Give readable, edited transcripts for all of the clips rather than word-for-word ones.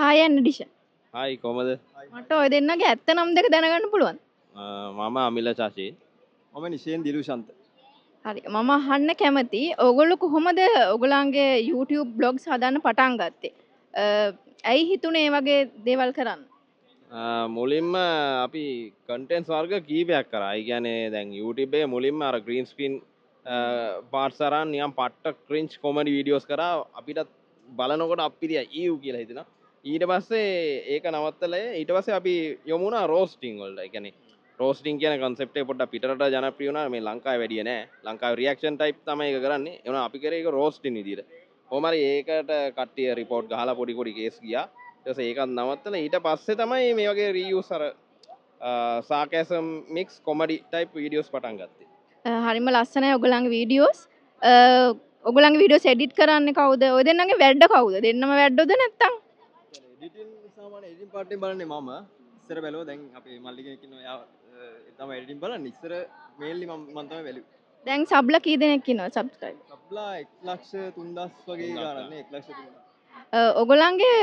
Hi ඇන්ඩිෂ. Hi කොහමද? මට ඔය දෙන්නගේ ඇත්ත නම් දෙක දැනගන්න පුළුවන්. මම අමිල චාෂී. මම නිශේන් දිලුෂන්ත. හරි මම අහන්න කැමති ඔයගොල්ලෝ කොහොමද ඔයගොල්ලන්ගේ YouTube blogs හදන්න පටන් ගත්තේ? ඇයි හිතුනේ මේ වගේ දේවල් කරන්න? මුලින්ම අපි කන්ටෙන්ට්ස් වර්ග කීපයක් කරා. ඒ කියන්නේ දැන් YouTube එකේ මුලින්ම අර green screen parts අරන් නිකන් පට්ට cringe comedy videos කරා. අපිට බලනකොට අප්පිරිය ඊව් කියලා හිතෙනවා. ඊට පස්සේ ඒක නවත්තලා ඊට පස්සේ අපි යමු වුණා roasting වලට. ඒ කියන්නේ roasting කියන concept එක පොඩ්ඩක් පිටරට ජනප්‍රිය වුණා. මේ ලංකාවේ වැඩිය නෑ. ලංකාවේ reaction type තමයි ඒක කරන්නේ. ඒ වුණා අපි කරේ ඒක roasting විදියට. කොහොම හරි ඒකට කට්ටිය report ගහලා පොඩි පොඩි case ගියා. ඊට පස්සේ ඒකත් නවත්තලා ඊට පස්සේ තමයි මේ වගේ reuse අර sarcasm mix comedy type videos පටන් ගත්තේ. හරිම ලස්සනයි ඔයගොල්ලන්ගේ videos. ඔයගොල්ලන්ගේ videos edit කරන්නේ කවුද? ඔය දෙන්නගේ වැඩ කවුද? දෙන්නම වැඩද නැත්තම්? එඩිටින් සාමාන්‍ය එඩිටින් පාර්ට් එක බලන්නේ මම. ඉස්සර බැලුවා දැන් අපේ මල්ලි කෙනෙක් ඉන්නවා. එයා තමයි එඩිටින් බලන්නේ. ඉස්සර මේන්ලි මම තමයි බැලුවේ. දැන් සබ්ලා කී දෙනෙක් ඉන්නවද subscribe? සබ්ලා 1,3000 වගේ ගානක් නේ 1,3000. ඔයගොල්ලන්ගේ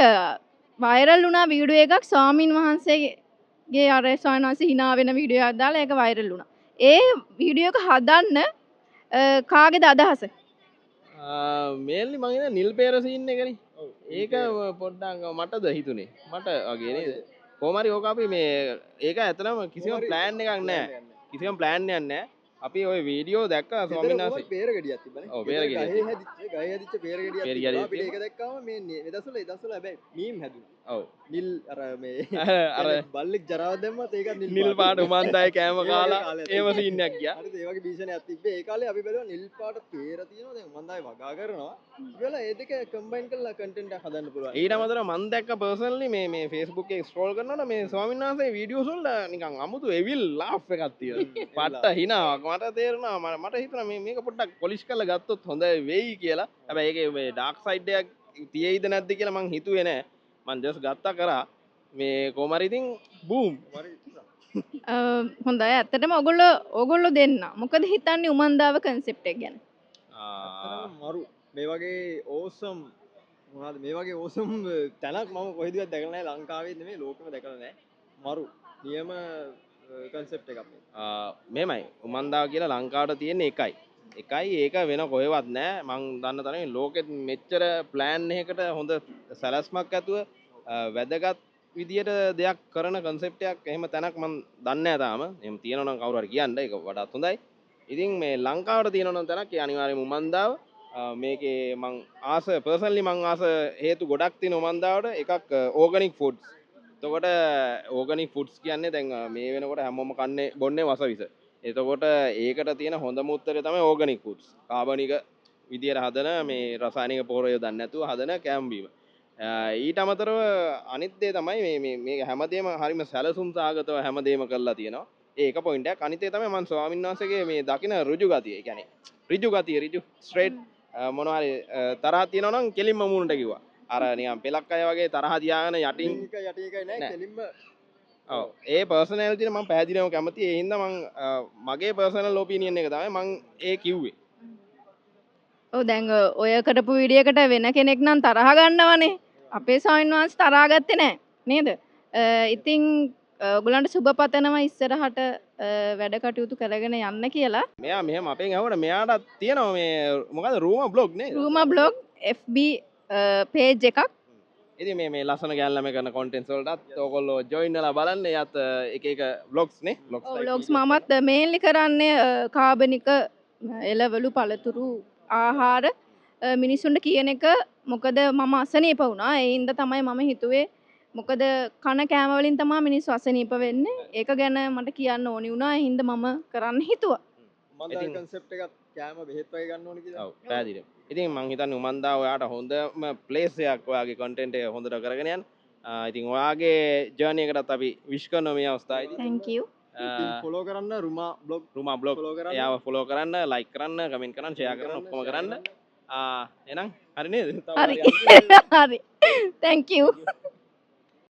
viral වුණා වීඩියෝ එකක් ස්වාමින් වහන්සේගේ අර ස්වාමීන් වහන්සේ hina වෙන වීඩියෝ එකක් දාලා ඒක viral වුණා. ඒ වීඩියෝ එක හදන්න කාගේද අදහස? මේන්ලි මම ඉතින් නිල් පේර සීන් එකනේ. ඒක පොඩ්ඩක් මටද හිතුනේ. මට වගේ නේද? කොහොම හරි ඕක අපි මේ ඒක ඇත්තටම කිසිම ප්ලෑන් එකක් නැහැ. කිසිම ප්ලෑන් එකක් නැහැ. අපි ওই වීඩියෝ දැක්කා ස්වාමීන් වහන්සේ. පේර ගෙඩියක් තිබ්බනේ. ඔව් පේර ගෙඩියක්. ගහේ හැදිච්ච පේර ගෙඩියක් තිබ්බා. අපිට ඒක දැක්කම මේ එදසල හැබැයි මීම් හැදුනා. ඔව්. නිල් අර මේ අර බල්ලෙක් ජරාව දැම්මත් ඒකත් නිල් පාට උමන්තයි කෑම කාලා ඒව සීන් එකක් ගියා. හරිද? ඒ වගේ භීෂණයක් තිබ්බේ. ඒ කාලේ අපි බැලුවා නිල් පාට පේර තියෙනවා. දැන් උමන්තයි වගා කරනවා. ඉතින් ඒ දෙක කම්බයින් කරලා කන්ටෙන්ට් එකක් හදන්න පුළුවන්. ඊට අමතරව මම දැක්ක පර්සනලි මේ Facebook එකේ ස්ක්‍රෝල් කරනකොට මේ ස්වාමීන් වහන්සේ වීඩියෝස් වල නිකන් අමුතු එවිල් ලාෆ් එකක් තියෙනවා. පට්ට හිනාවක්. මට තේරුණා මට හිතුණා මේක පොඩ්ඩක් පොලිෂ් කරලා ගත්තොත් හොඳ වෙයි කියලා. හැබැයි ඒකේ මේ ඩාර්ක් සයිඩ් එකක් තියෙයිද නැද්ද කියලා මං හිතුවේ නෑ. මං ජස්ට් ගත්තා කරා. මේ කොහම හරි ඉතින් බූම්. හොඳයි ඇත්තටම ඔයගොල්ලෝ දෙන්න මොකද හිතන්නේ උමන්දාව concept එක ගැන? මරු මේ වගේ ඕසම් මොනවද මේ වගේ ඕසම් තැනක් මම කොහෙදවත් දැකලා නැහැ ලංකාවේ නෙමෙයි ලෝකෙම දැකලා නැහැ. මරු නියම concept එකක් මේ. මේමයි උමන්දාව කියලා ලංකාවට තියෙන එකයි. ඒක වෙන කොහෙවත් නැහැ. මං දන්න තරමින් ලෝකෙත් මෙච්චර ප්ලෑන් එකකට හොඳ සැලැස්මක් ඇතුව වැදගත් විදියට දෙයක් කරන concept එකක් එහෙම තැනක් මං දන්නේ නැහැ තාම. එහෙම තියෙනවා නම් කවුරු හරි කියන්න ඒක වඩාත් හොඳයි. ඉතින් මේ ලංකාවට තියෙනවා නම් තැනක් ඒ අනිවාර්යයෙන්ම උමන්දාව. මේකේ මං ආස පර්සනලි මං ආස හේතු ගොඩක් තියෙන උමන්දාවට එකක් ඕගනික් ෆුඩ්ස්. එතකොට ඕගනික් ෆුඩ්ස් කියන්නේ දැන් මේ වෙනකොට හැමෝම කන්නේ බොන්නේ වසවිස. එතකොට ඒකට තියෙන හොඳම උත්තරය තමයි ඕගනික් ෆුඩ්ස්. කාබනික විදියට හදන මේ රසායනික පොහොර යොදන්නේ නැතුව හදන කෑම බීම. ඊට අමතරව අනිත් දේ තමයි මේ හැමදේම හරිම සැලසුම් සහගතව හැමදේම කරලා තියෙනවා. ඒක පොයින්ට් එකක්. අනිත් එක තමයි මම ස්වාමීන් වහන්සේගේ මේ දකින ඍජු ගතිය. ඒ කියන්නේ ඍජු ස්ට්‍රේට් මොනවා හරි තරහ තියෙනවා නම් කෙලින්ම මූණට කිව්වා. අර නිකන් පෙලක් අය වගේ තරහ තියාගෙන යටින් එකයි නෑ කෙලින්ම ඔව් ඒ පර්සනැලිටි එක මම පැහැදිලිවම කැමතියි. ඒ හින්දා මම මගේ පර්සනල් ඔපිනියන් එක තමයි මම ඒ කිව්වේ. ඔව් දැන් ඔය කරපු වීඩියෝ එකට වෙන කෙනෙක් නම් තරහ ගන්නවනේ. අපේ ස්වාමීන් වහන්සේ තරහා ගත්තේ නැහැ නේද? ඉතින් ඔයගලන්ට සුබ පතනවා ඉස්සරහට වැඩ කටයුතු කරගෙන යන්න කියලා. මෙයා මෙහෙම අපෙන් ඇහුවට මෙයාට තියෙනවා මේ මොකද රූමා බ්ලොග් නේද? රූමා බ්ලොග් FB page එකක්. ඉතින් මේ ලස්සන ගෑල්ලම කරන contents වලටත් ඔයගොල්ලෝ join වෙලා බලන්න. එයාත් එක vlogs නේ. vlogs මමත් mainly කරන්නේ කාබනික එළවලු පළතුරු ආහාර මිනිසුන්ට කියන එක. මොකද මම අසනීප වුණා. ඒ හින්දා තමයි මම හිතුවේ මොකද කන කෑම වලින් තමයි මිනිස්සු අසනීප වෙන්නේ. ඒක ගැන මට කියන්න ඕනි වුණා. ඒ හින්දා මම කරන්න හිතුවා. උමන්දාව concept එකක් කෑම බෙහෙත් වගේ ගන්න ඕනේ කියලා. ඔව් පැහැදිලිව. ඉතින් මං හිතන්නේ උමන්දාව ඔයාට හොඳම place එකක් ඔයාගේ content එක හොඳට කරගෙන යන්න. ඉතින් ඔයාගේ journey එකටත් අපි wish කරනවා මේ අවස්ථාවේදී. thank you. follow කරන්න රුමා blog එයාව follow කරන්න, like කරන්න, comment කරන්න, share කරන්න, ඔක්කොම කරන්න. එහෙනම් හරි නේද? හරි. හරි. thank you.